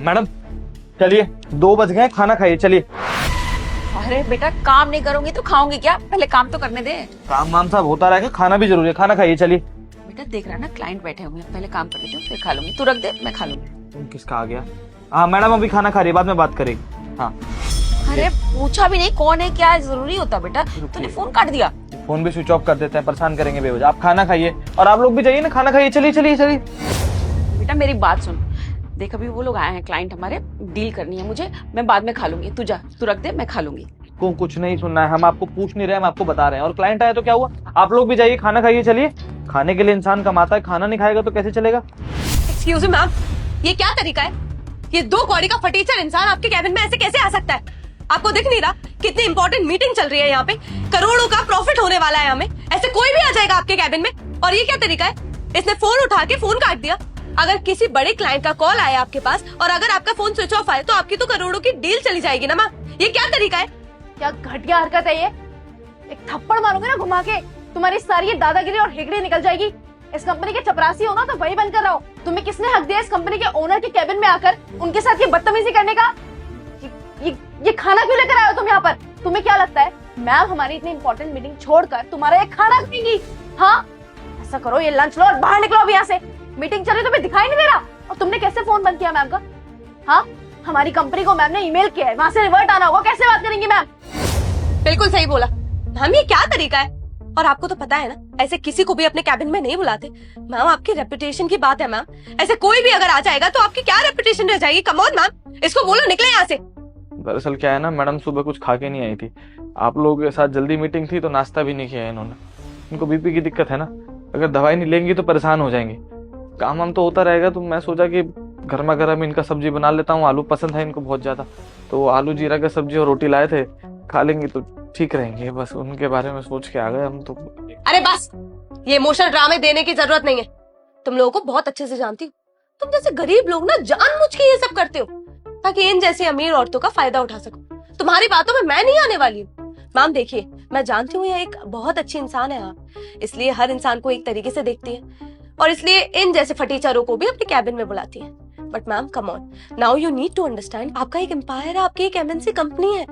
Madam चलिए, 2 बज गए, खाना खाइए, चलिए। अरे बेटा, काम नहीं करूंगी तो खाऊंगी क्या? पहले काम तो करने दे। काम वाम सब होता रहेगा, खाना भी जरूरी है, खाना खाइए, चलिए। बेटा देख रहा है ना, क्लाइंट बैठे हुए हैं, पहले काम कर लेती हूँ फिर खा लूंगी। तू रख दे, मैं खा लूंगी। किसका आ गया? हाँ मैडम अभी खाना खा रही है, बाद में बात करेगी। हाँ अरे पूछा भी नहीं कौन है, क्या जरूरी होता बेटा? तूने फोन काट दिया। फोन भी स्विच ऑफ कर देते हैं, परेशान करेंगे बेवजह। आप खाना खाइए और आप लोग भी जाइए ना, खाना खाइए, चलिए चलिए चलिए। बेटा मेरी बात सुन, देख अभी वो लोग आए हैं क्लाइंट हमारे, डील करनी है मुझे, मैं बाद में खा लूंगी। तू जा, तू रख दे, मैं खा लूंगी। को कुछ नहीं सुनना है, हम आपको पूछ नहीं रहे, हम आपको बता रहे हैं। और क्लाइंट आया तो क्या हुआ? आप लोग भी जाइए, खाना खाइए, चलिए। खाने के लिए इंसान कमाता है, खाना नहीं खाएगा तो कैसे चलेगा? एक्सक्यूज मी मैम, ये क्या तरीका है? ये 2 कौड़ी का फटीचर इंसान आपके कैबिन में ऐसे कैसे आ सकता है? आपको दिख नहीं रहा कितनी इंपॉर्टेंट मीटिंग चल रही है यहाँ पे? करोड़ों का प्रॉफिट होने वाला है हमें, ऐसे कोई भी आ जाएगा आपके कैबिन में? और ये क्या तरीका है? इसने फोन उठा के फोन काट दिया। अगर किसी बड़े क्लाइंट का कॉल आया आपके पास और अगर आपका फोन स्विच ऑफ आए तो आपकी तो करोड़ों की डील चली जाएगी ना मैम। ये क्या तरीका है? क्या घटिया हरकत है ये। एक थप्पड़ मारूंगे ना घुमा के, तुम्हारी सारी ये दादागिरी और हिगड़ी निकल जाएगी। इस कंपनी के चपरासी हो ना तो वही बनकर रहो। तुम्हें किसने हक दिया इस कंपनी के ओनर के कैबिन में आकर उनके साथ ये बदतमीजी करने का? ये खाना क्यों लेकर आए हो तुम यहाँ पर? तुम्हें क्या लगता है मैम हमारी इतनी इंपॉर्टेंट मीटिंग छोड़कर तुम्हारा ये खाना खाएंगी? हाँ ऐसा करो, ये लंच लो और बाहर निकलो अब यहाँ से। मीटिंग चल रही तुम्हें दिखाई नहीं दे रहा? और तुमने कैसे फोन बंद किया मैम का? हाँ हमारी कंपनी को मैम ने ईमेल किया है, वहां से रिवर्ट आना होगा। कैसे बात करेंगी मैम? बिल्कुल सही बोला मैम, ये क्या तरीका है? और आपको तो पता है ना, ऐसे किसी को भी अपने कैबिन में नहीं बुलाते मैम। आपकी रेपुटेशन की बात है मैम, ऐसे कोई भी अगर आ जाएगा तो आपकी क्या रेपुटेशन रह जाएगी? कम ऑन मैम, इसको बोलो निकले यहाँ से। दरअसल क्या है ना मैडम, सुबह कुछ खा के नहीं आई थी, आप लोगों के साथ जल्दी मीटिंग थी तो नाश्ता भी नहीं किया है इन्होंने। इनको बीपी की दिक्कत है ना, अगर दवाई नहीं लेंगी तो परेशान हो जाएंगे। काम हम तो होता रहेगा, तो मैं सोचा कि गर्मा गर्म इनका सब्जी बना लेता हूँ। आलू पसंद है इनको बहुत ज्यादा, तो आलू जीरा का सब्जी और रोटी लाए थे, खा लेंगी तो ठीक रहेंगे। बस उनके बारे में सोच के आ गए हम तो। अरे बस, ये इमोशनल ड्रामे देने की जरूरत नहीं है। तुम लोगों को बहुत अच्छे से जानती हूँ, तुम जैसे गरीब लोग ना जानबूझ के ये सब करते हो ताकि इन जैसी अमीर औरतों का फायदा उठा सको। तुम्हारी बातों में मैं नहीं आने वाली हूँ मैम। देखिए मैं जानती हूँ ये एक बहुत अच्छी इंसान है आप, इसलिए हर इंसान को एक तरीके से देखती है और इसलिए इन जैसे फटीचरों को भी अपने कैबिन में बुलाती है। But ma'am come on, now you need to understand, आपका एक एम्पायर है, आपकी एक एमएनसी कंपनी है,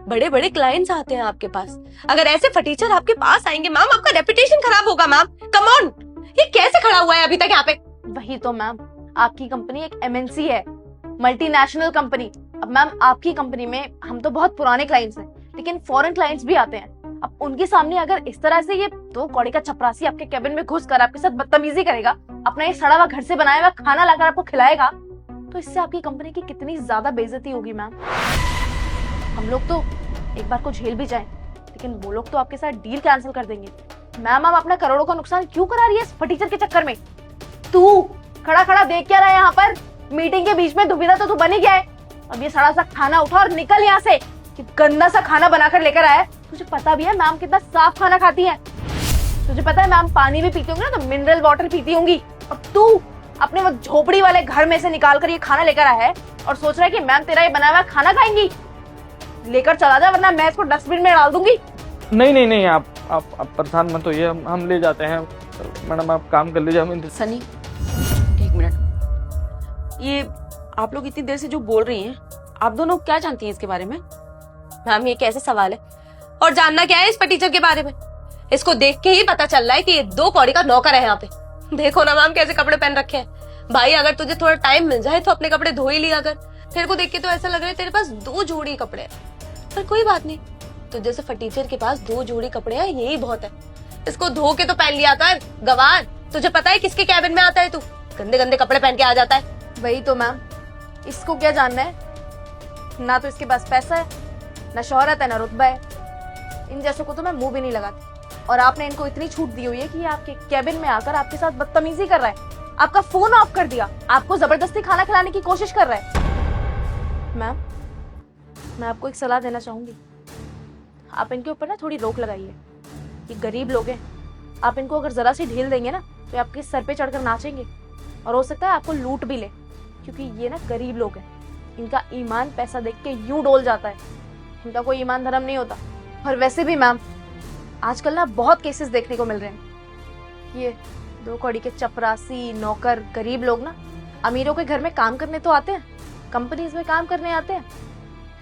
बड़े बड़े क्लाइंट्स आते हैं आपके पास। अगर ऐसे फटीचर आपके पास आएंगे मैम, आपका रेपुटेशन खराब होगा मैम। कम ऑन, ये कैसे खड़ा हुआ है अभी तक यहाँ पे? वही तो मैम, आपकी कंपनी एक एमएनसी है, मल्टीनेशनल कंपनी। अब मैम आपकी कंपनी में हम तो बहुत पुराने क्लाइंट्स हैं, लेकिन फॉरेन क्लाइंट्स भी आते हैं। अब उनके सामने अगर इस तरह से ये 2 कौड़ी का चपरासी आपके कैबिन में घुसकर आपके साथ बदतमीजी करेगा, अपना ये सड़ा हुआ घर से बनाया हुआ खाना लाकर आपको खिलाएगा, तो इससे आपकी कंपनी की कितनी ज्यादा बेइज्जती होगी मैम। हम लोग तो एक बार को झेल भी जाएं, लेकिन वो लोग तो आपके साथ डील कैंसिल कर देंगे। मैम आप अपना करोड़ों का नुकसान क्यों करा रही है इस फटीचर के चक्कर में? तू खड़ा खड़ा देख क्या रहा है यहाँ पर? मीटिंग के बीच में दुविधा तो तू बन ही गया है। अब ये सड़ा सा खाना उठा और निकल यहाँ से। गंदा सा खाना बनाकर लेकर आया है। तुझे पता भी है मैम कितना साफ खाना खाती है? तुझे पता है मैम पानी भी पीती होंगी ना, तो मिनरल वाटर पीती होंगी। और तू अपने वो झोपड़ी वाले घर में से निकाल कर ये खाना लेकर आया है और सोच रहा है कि मैम तेरा ये बनाया हुआ खाना खाएंगी। लेकर चला जा वरना मैं इसको डस्टबिन में डाल दूंगी। नहीं नहीं नहीं, आप परेशान मत होइए, हम ले जाते हैं। मैडम आप काम कर लीजिए। हम सनी एक मिनट, ये आप लोग इतनी देर से जो बोल रही हैं, आप दोनों क्या जानती हैं इसके बारे में? मैम ये कैसे सवाल है? और जानना क्या है इस फटीचर के बारे में? इसको देख के ही पता चल रहा है कि ये 2 कौड़ी का नौकर है यहाँ पे। देखो ना मैम कैसे कपड़े पहन रखे हैं। भाई अगर तुझे थोड़ा टाइम मिल जाए तो अपने कपड़े धो ही लिया कर। तेरे को देख के तो ऐसा लग रहा है तेरे पास 2 जोड़ी कपड़े हैं, पर कोई बात नहीं, तुझे जैसे फटीचर के पास 2 जोड़ी कपड़े हैं यही बहुत है। इसको धो के तो पहन लिया कर गवार। तुझे पता है किसके कैबिन में आता है तू? गंदे गंदे कपड़े पहन के आ जाता है। वही तो मैम, इसको क्या जानना है? ना तो इसके पास पैसा है, ना शोहरत है, ना रुतबा है। इन जैसों को तो मैं मुंह भी नहीं लगाती। और आपने इनको इतनी छूट दी हुई है कि ये आपके कैबिन में आकर आपके साथ बदतमीजी कर रहा है, आपका फोन ऑफ कर दिया, आपको जबरदस्ती खाना खिलाने की कोशिश कर रहा है। मैम मैं आपको एक सलाह देना चाहूंगी, आप इनके ऊपर ना थोड़ी रोक लगाइए। ये गरीब लोग हैं, आप इनको अगर जरा सी ढील देंगे ना तो ये आपके सर पे चढ़कर नाचेंगे और हो सकता है आपको लूट भी ले, क्योंकि ये ना गरीब लोग हैं। इनका ईमान पैसा देख के यूं डोल जाता है, इनका कोई ईमान धर्म नहीं होता। और वैसे भी मैम आजकल ना बहुत केसेस देखने को मिल रहे हैं। ये 2 कौड़ी के चपरासी नौकर गरीब लोग ना अमीरों के घर में काम करने तो आते हैं, कंपनीज में काम करने आते हैं,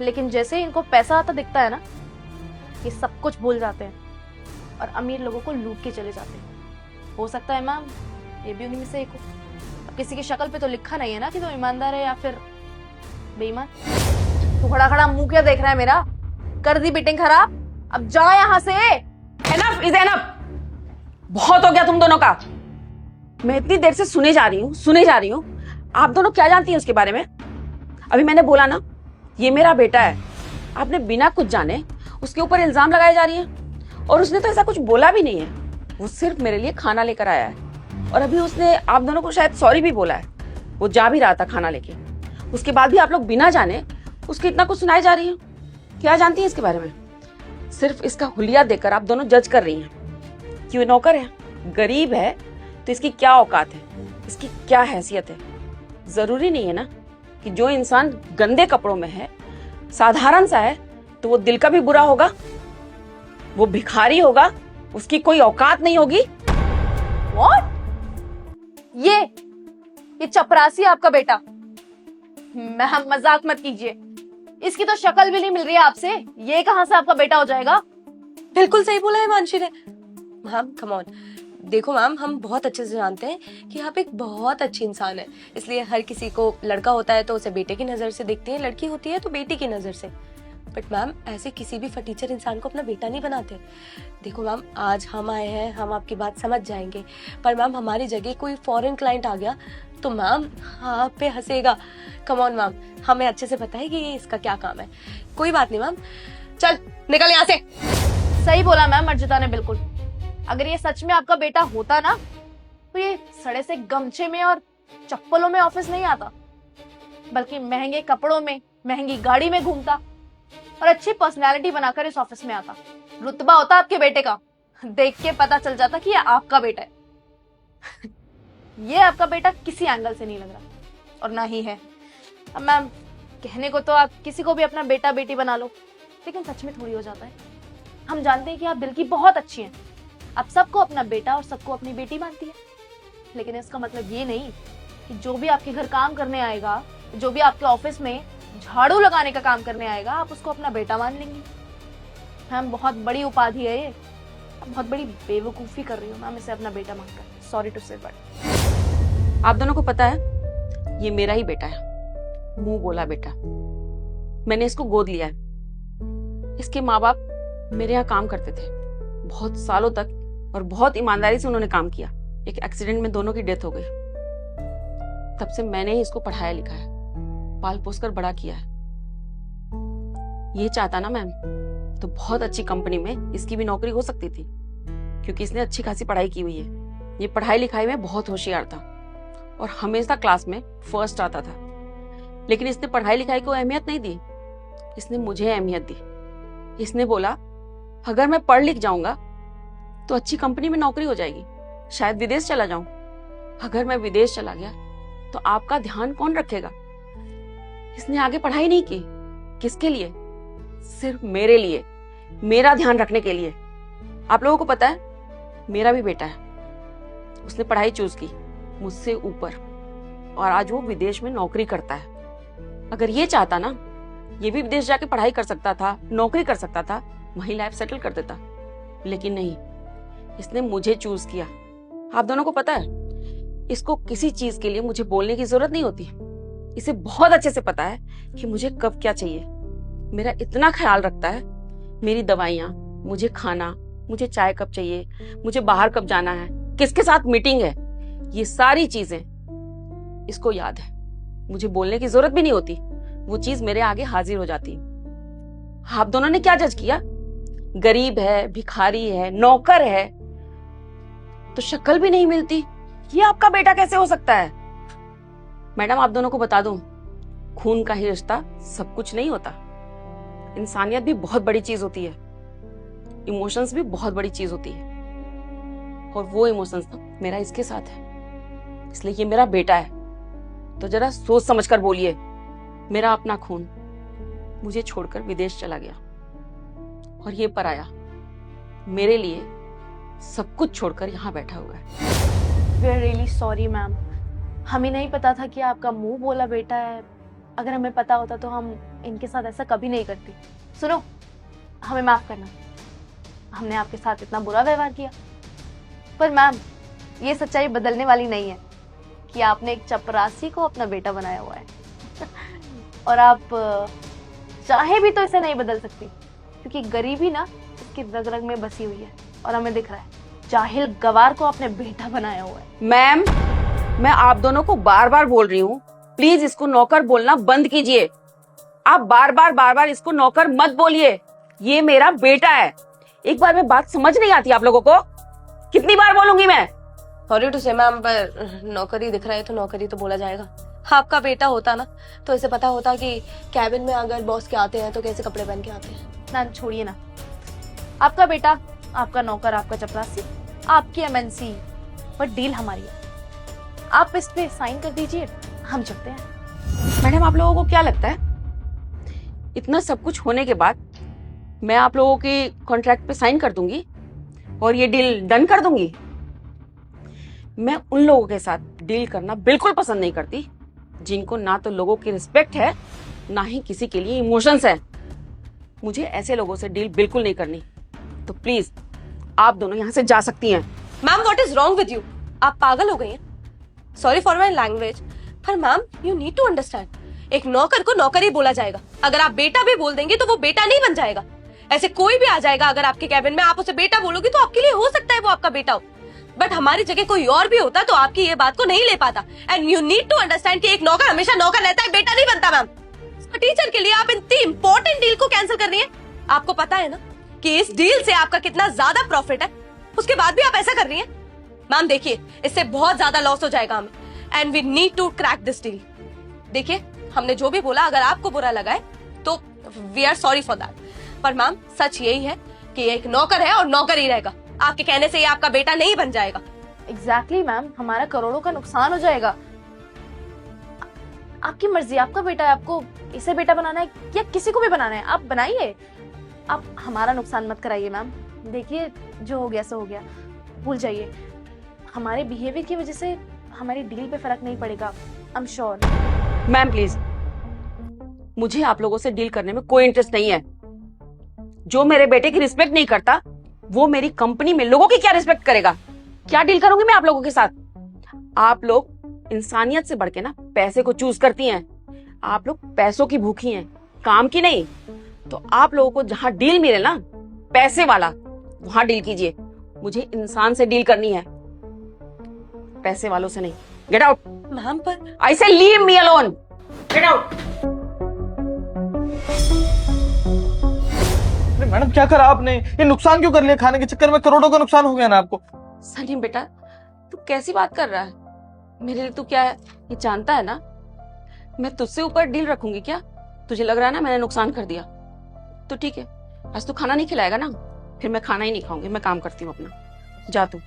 लेकिन जैसे ही इनको पैसा आता दिखता है ना, ये सब कुछ भूल जाते हैं और अमीर लोगों को लूट के चले जाते हैं। हो सकता है मैम ये भी उन्हीं में से एक हो। अब किसी की शक्ल पे तो लिखा नहीं है ना कि तो ईमानदार है या फिर बेईमान। तू खड़ा खड़ा मुंह क्या देख रहा है मेरा? कर दी मीटिंग खराब, अब जा यहाँ से। एनफ इज एनफ, बहुत हो गया तुम दोनों का। मैं इतनी देर से सुने जा रही हूँ। आप दोनों क्या जानती हैं उसके बारे में? अभी मैंने बोला ना, ये मेरा बेटा है। आपने बिना कुछ जाने उसके ऊपर इल्जाम लगाए जा रही हैं, और उसने तो ऐसा कुछ बोला भी नहीं है। वो सिर्फ मेरे लिए खाना लेकर आया है, और अभी उसने आप दोनों को शायद सॉरी भी बोला है। वो जा भी रहा था खाना लेके, उसके बाद भी आप लोग बिना जाने उसके इतना कुछ सुनाए जा रही हैं। क्या जानती हैं इसके बारे में? सिर्फ इसका हुलिया देकर आप दोनों जज कर रही हैं कि वो नौकर है, गरीब है, तो इसकी क्या औकात है, इसकी क्या हैसियत है। जरूरी नहीं है ना कि जो इंसान गंदे कपड़ों में है, साधारण सा है, तो वो दिल का भी बुरा होगा, वो भिखारी होगा, उसकी कोई औकात नहीं होगी। What? ये चपरासी आपका बेटा? मैम मजाक मत कीजिए, इसकी तो शक्ल भी नहीं मिल रही है आपसे, ये कहां से आपका बेटा हो जाएगा? बिल्कुल सही बोला है हिमांशी ने। मैम कम ऑन, देखो मैम, हम बहुत अच्छे से जानते हैं कि आप एक बहुत अच्छी इंसान है, इसलिए हर किसी को लड़का होता है तो उसे बेटे की नजर से देखते हैं, लड़की होती है तो बेटी की नजर से। बट मैम ऐसे किसी भी फटीचर इंसान को अपना बेटा नहीं बनाते। देखो मैम, आज हम आए हैं, हम आपकी बात समझ जाएंगे, पर मैम हमारी जगह कोई फॉरेन क्लाइंट आ गया तो मैम आप पे हंसेगा। कम ऑन मैम, हमें अच्छे से पता है कि ये इसका क्या काम है। कोई बात नहीं मैम, चल निकल यहाँ से। सही बोला मैम अर्जिता ने, बिल्कुल। अगर ये सच में आपका बेटा होता ना, तो ये सड़े से गमछे में और चप्पलों में ऑफिस नहीं आता, बल्कि महंगे कपड़ों में, महंगी गाड़ी में घूमता और अच्छी पर्सनालिटी बनाकर इस ऑफिस में आता। रुतबा होता आपके बेटे का, देख के पता चल जाता कि ये आपका बेटा है। ये आपका बेटा किसी एंगल से नहीं लग रहा, और ना ही है। अब मैम कहने को तो आप किसी को भी अपना बेटा बेटी बना लो, लेकिन सच में थोड़ी हो जाता है। हम जानते हैं कि आप दिल की बहुत अच्छी हैं, आप सबको अपना बेटा और सबको अपनी बेटी मानती है, लेकिन इसका मतलब ये नहीं कि जो भी आपके घर काम करने आएगा, जो भी आपके ऑफिस में झाड़ू लगाने का काम करने आएगा, आप उसको अपना बेटा मान लेंगी। मैम बहुत बड़ी उपाधि है ये, आप बहुत बड़ी बेवकूफी कर रही हो मैम इसे अपना बेटा मानकर। सॉरी टू से, बट आप दोनों को पता है ये मेरा ही बेटा है, मुंह बोला बेटा। मैंने इसको गोद लिया है। इसके माँ बाप मेरे यहाँ काम करते थे बहुत सालों तक, और बहुत ईमानदारी से उन्होंने काम किया। एक एक्सीडेंट में दोनों की डेथ हो गई। तब से मैंने ही इसको पढ़ाया लिखाया, पाल पोस कर बड़ा किया है। ये चाहता ना मैम, तो बहुत अच्छी कंपनी में इसकी भी नौकरी हो सकती थी, क्योंकि इसने अच्छी खासी पढ़ाई की हुई है। ये पढ़ाई लिखाई में बहुत होशियार था और हमेशा क्लास में फर्स्ट आता था, लेकिन इसने पढ़ाई लिखाई को अहमियत नहीं दी, इसने मुझे अहमियत दी। इसने बोला अगर मैं पढ़ लिख जाऊंगा तो अच्छी कंपनी में नौकरी हो जाएगी, शायद विदेश चला जाऊं। अगर मैं विदेश चला गया तो आपका ध्यान कौन रखेगा? इसने आगे पढ़ाई नहीं की। किसके लिए? सिर्फ मेरे लिए, मेरा ध्यान रखने के लिए। आप लोगों को पता है मेरा भी बेटा है, उसने पढ़ाई चूज की मुझसे ऊपर, और आज वो विदेश में नौकरी करता है। अगर ये चाहता ना, ये भी विदेश जाके पढ़ाई कर सकता था, नौकरी कर सकता था, वहीं लाइफ सेटल कर देता, लेकिन नहीं, इसने मुझे चूज किया। आप दोनों को पता है इसको किसी चीज के लिए मुझे बोलने की जरूरत नहीं होती। इसे बहुत अच्छे से पता है कि मुझे कब क्या चाहिए। मेरा इतना ख्याल रखता है, मेरी दवाइयाँ, मुझे खाना, मुझे चाय कब चाहिए, मुझे बाहर कब जाना है, किसके साथ मीटिंग है, ये सारी चीजें इसको याद है। मुझे बोलने की जरूरत भी नहीं होती, वो चीज मेरे आगे हाजिर हो जाती। आप दोनों ने क्या जज किया? गरीब है, भिखारी है, नौकर है, तो शक्ल भी नहीं मिलती, ये आपका बेटा कैसे हो सकता है? मैडम आप दोनों को बता दूं, खून का ही रिश्ता सब कुछ नहीं होता। इंसानियत भी बहुत बड़ी चीज होती है, इमोशंस भी बहुत बड़ी चीज होती है, और वो इमोशंस ना मेरा इसके साथ है, इसलिए ये मेरा बेटा है। तो जरा सोच समझ कर बोलिए। मेरा अपना खून मुझे छोड़कर विदेश चला गया, और ये पराया मेरे लिए सब कुछ छोड़कर यहाँ बैठा हुआ है। We are really sorry ma'am, हमें नहीं पता था कि आपका मुंह बोला बेटा है, अगर हमें पता होता तो हम इनके साथ ऐसा कभी नहीं करती। सुनो, हमें माफ करना, हमने आपके साथ इतना बुरा व्यवहार किया। पर मैम, ये सच्चाई बदलने वाली नहीं है कि आपने एक चपरासी को अपना बेटा बनाया हुआ है और आप चाहे भी तो इसे नहीं बदल सकती, क्योंकि गरीबी ना इसकी रग रग में बसी हुई है और हमें दिख रहा है। जाहिल गवार को अपने बेटा बनाया हुआ है। मैम, मैं आप दोनों को बार बार बोल रही हूँ, प्लीज इसको नौकर बोलना बंद कीजिए। आप बार बार इसको नौकर मत बोलिए, ये मेरा बेटा है। एक बार में बात समझ नहीं आती आप लोगों को? कितनी बार बोलूंगी मैं? सॉरी टू से मैम, पर नौकरी दिख रहा है तो नौकरी तो बोला जाएगा। आपका बेटा होता ना तो इसे पता होता कि कैबिन में अगर बॉस के आते हैं तो कैसे कपड़े पहन के आते हैं। मैम छोड़िए ना, आपका बेटा, आपका नौकर, आपका चपरासी, आपकी एमएनसी, पर डील हमारी है। आप इस पे साइन कर दीजिए, हम चलते हैं। मैडम, आप लोगों को क्या लगता है इतना सब कुछ होने के बाद मैं आप लोगों के कॉन्ट्रैक्ट पे साइन कर दूंगी और ये डील डन कर दूंगी? मैं उन लोगों के साथ डील करना बिल्कुल पसंद नहीं करती जिनको ना तो लोगों की रिस्पेक्ट है, ना ही किसी के लिए इमोशंस है। मुझे ऐसे लोगों से डील बिल्कुल नहीं करनी। तो प्लीज आप दोनों यहाँ से जा सकती हैं। Ma'am, what is wrong with you? आप पागल हो गई हैं? सॉरी फॉर माय लैंग्वेज, पर ma'am you need to understand, एक नौकर को नौकर ही बोला जाएगा। अगर आप बेटा भी बोल देंगे तो वो बेटा नहीं बन जाएगा। ऐसे कोई भी आ जाएगा अगर आपके कैबिन में, आप उसे बेटा बोलोगे तो आपके लिए हो सकता है वो आपका बेटा हो, बट हमारी जगह कोई और भी होता तो आपकी ये बात को नहीं ले पाता। And you need to understand कि एक नौकर हमेशा नौकर रहता है, बेटा नहीं बनता। मैम, टीचर के लिए आप इतनी इंपॉर्टेंट डील को कैंसिल कर रही हैं। आपको पता है ना कि इस डील से आपका कितना ज्यादा प्रॉफिट है, उसके बाद भी आप ऐसा कर रही हैं। मैम देखिए, इससे बहुत ज्यादा लॉस हो जाएगा हमें, and we need to crack this deal. देखिए, हमने जो भी बोला अगर आपको बुरा लगा है तो we are sorry for that, पर मैम सच यही है कि एक नौकर है और नौकर ही रहेगा। आपके कहने से ये आपका बेटा नहीं बन जाएगा। एग्जैक्टली मैम, हमारा करोड़ों का नुकसान हो जाएगा। आपकी मर्जी, आपका बेटा है, आपको इसे बेटा बनाना है या किसी को भी बनाना है, आप बनाइए। आप हमारा नुकसान मत कराइए मैम। देखिए, जो हो गया सो हो गया, भूल जाइए। हमारे बिहेवियर की वजह से हमारी डील पे फर्क नहीं पड़ेगा, I am sure. Ma'am please, मुझे आप लोगों से डील करने में कोई इंटरेस्ट नहीं है। जो मेरे बेटे की रिस्पेक्ट नहीं करता वो मेरी कंपनी में लोगों की क्या रिस्पेक्ट करेगा? क्या डील करूंगी मैं आप लोगों के साथ? आप लोग इंसानियत से बढ़ के ना पैसे को चूज करती हैं। आप लोग पैसों की भूखी हैं, काम की नहीं। तो आप लोगों को जहां डील मिले ना पैसे वाला, वहां डील कीजिए। मुझे इंसान से डील करनी है, पैसे वालों से नहीं। Get out. मैम, पर आई से leave me alone. Get out. Madam क्या करा आपने? ये नुकसान क्यों कर लिया? खाने के चक्कर में करोड़ों का नुकसान हो गया ना आपको। सलीम बेटा, तू कैसी बात कर रहा है? मेरे लिए तू क्या है ये जानता है ना? मैं तुझसे ऊपर डील रखूंगी क्या? तुझे लग रहा है ना मैंने नुकसान कर दिया? तो ठीक है, आज तू खाना नहीं खिलाएगा ना, फिर मैं खाना ही नहीं खाऊंगी। मैं काम करती हूँ अपना, जा तू।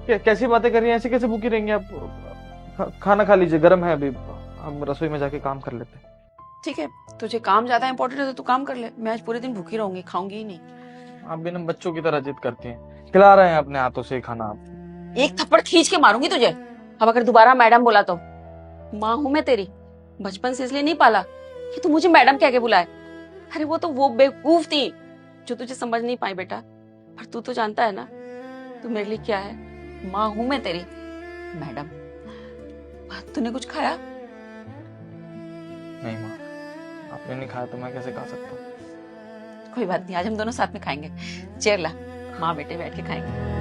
कैसी बातें कर रही हैं? ऐसे कैसे भूखी रहेंगे आप? खाना खा लीजिए, गर्म है अभी, हम रसोई में जाके काम कर लेते हैं। ठीक है, तुझे काम ज्यादा इंपॉर्टेंट है तो तू काम कर ले। मैं आज पूरे दिन भूखी रहूंगी, खाऊंगी ही नहीं। आप भी ना बच्चों की तरह जिद करती हैं। खिला रहे हैं अपने हाथों से खाना आप। एक थप्पड़ खींच के मारूंगी तुझे अब अगर दोबारा मैडम बोला तो। माँ हूं मैं तेरी, बचपन से इसलिए नहीं पाला कि तू मुझे मैडम कह के बुलाए। अरे वो तो वो बेवकूफ थी जो तुझे समझ नहीं पाई बेटा, पर तू तो जानता है ना तू मेरे लिए क्या है। माँ हूं मैं तेरी, मैडम। तूने कुछ खाया? नहीं माँ, आपने नहीं खाया तो मैं कैसे खा सकता हूँ? कोई बात नहीं, आज हम दोनों साथ में खाएंगे। चेयर ला, माँ बेटे बैठ के खाएंगे।